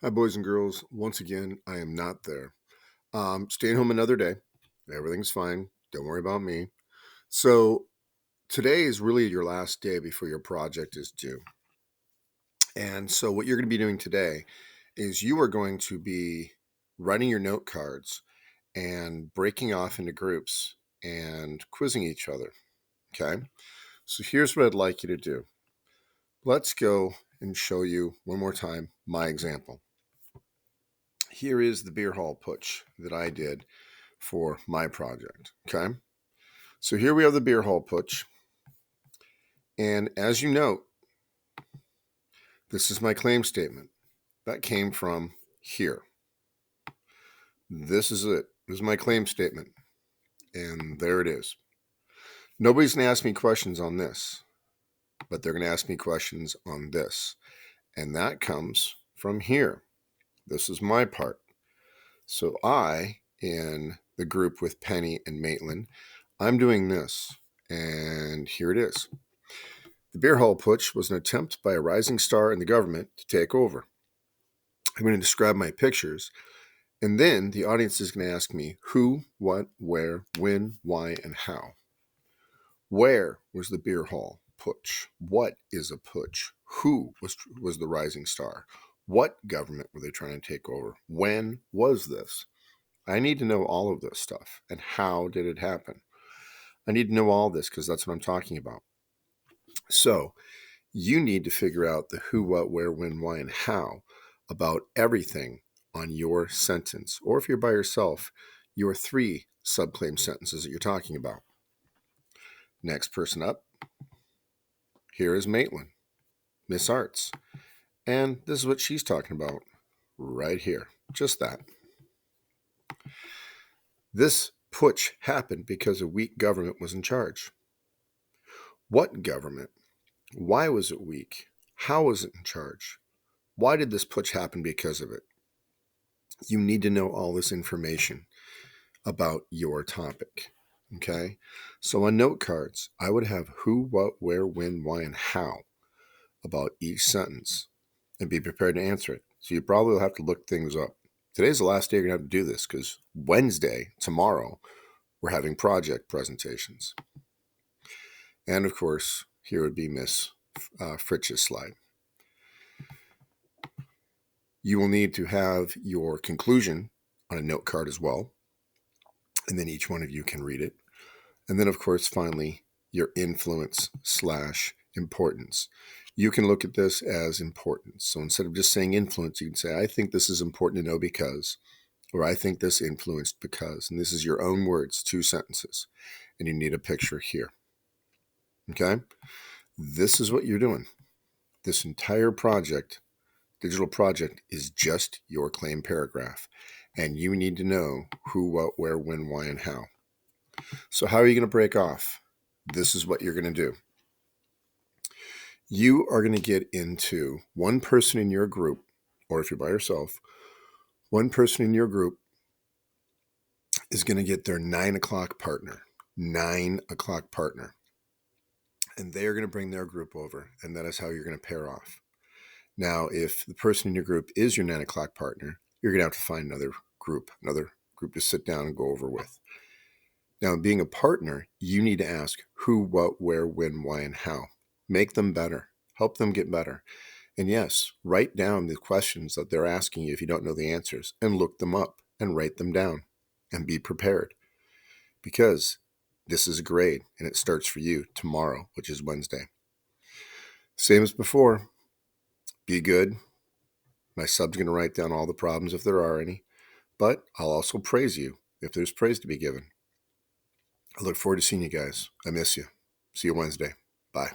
Hi, boys and girls. Once again, I am not there. Staying home another day. Everything's fine. Don't worry about me. So, today is really your last day before your project is due. And so, what you're going to be doing today is you are going to be writing your note cards and breaking off into groups and quizzing each other. Okay. So, here's what I'd like you to do. Let's go and show you one more time my example. Here is the beer hall putsch that I did for my project. Okay. So here we have the beer hall putsch. And as you note, this is my claim statement. That came from here. This is it. This is my claim statement. And there it is. Nobody's going to ask me questions on this, but they're going to ask me questions on this. And that comes from here. This is my part. So I, in the group with Penny and Maitland, I'm doing this. And here it is. The beer hall putsch was an attempt by a rising star in the government to take over. I'm going to describe my pictures, and then the audience is going to ask me who, what, where, when, why, and how. Where was the beer hall putsch? What is a putsch? Who was the rising star? What government were they trying to take over? When was this? I need to know all of this stuff. And how did it happen? I need to know all this because that's what I'm talking about. So you need to figure out the who, what, where, when, why, and how about everything on your sentence. Or if you're by yourself, your 3 subclaim sentences that you're talking about. Next person up. Here is Maitland, Miss Arts. And this is what she's talking about right here. Just that. This putsch happened because a weak government was in charge. What government? Why was it weak? How was it in charge? Why did this putsch happen because of it? You need to know all this information about your topic. Okay? So on note cards, I would have who, what, where, when, why, and how about each sentence and be prepared to answer it. So you probably will have to look things up. Today's the last day you're going to have to do this because Wednesday, tomorrow, we're having project presentations. And of course, here would be Miss Fritch's slide. You will need to have your conclusion on a note card as well. And then each one of you can read it. And then, of course, finally, your influence / importance. You can look at this as importance. So instead of just saying influence, you can say, I think this is important to know because, or I think this influenced because. And this is your own words, 2 sentences. And you need a picture here. Okay? This is what you're doing. This entire project, digital project, is just your claim paragraph. And you need to know who, what, where, when, why, and how. So how are you going to break off? This is what you're going to do. You are going to get into one person in your group, or if you're by yourself, one person in your group is going to get their 9 o'clock partner. 9 o'clock partner. And they are going to bring their group over, and that is how you're going to pair off. Now, if the person in your group is your 9 o'clock partner, you're going to have to find another group to sit down and go over with. Now, being a partner, you need to ask who, what, where, when, why, and how. Make them better. Help them get better. And yes, write down the questions that they're asking you if you don't know the answers, and look them up and write them down and be prepared. Because this is a grade and it starts for you tomorrow, which is Wednesday. Same as before. Be good. My sub's going to write down all the problems if there are any, but I'll also praise you if there's praise to be given. I look forward to seeing you guys. I miss you. See you Wednesday. Bye.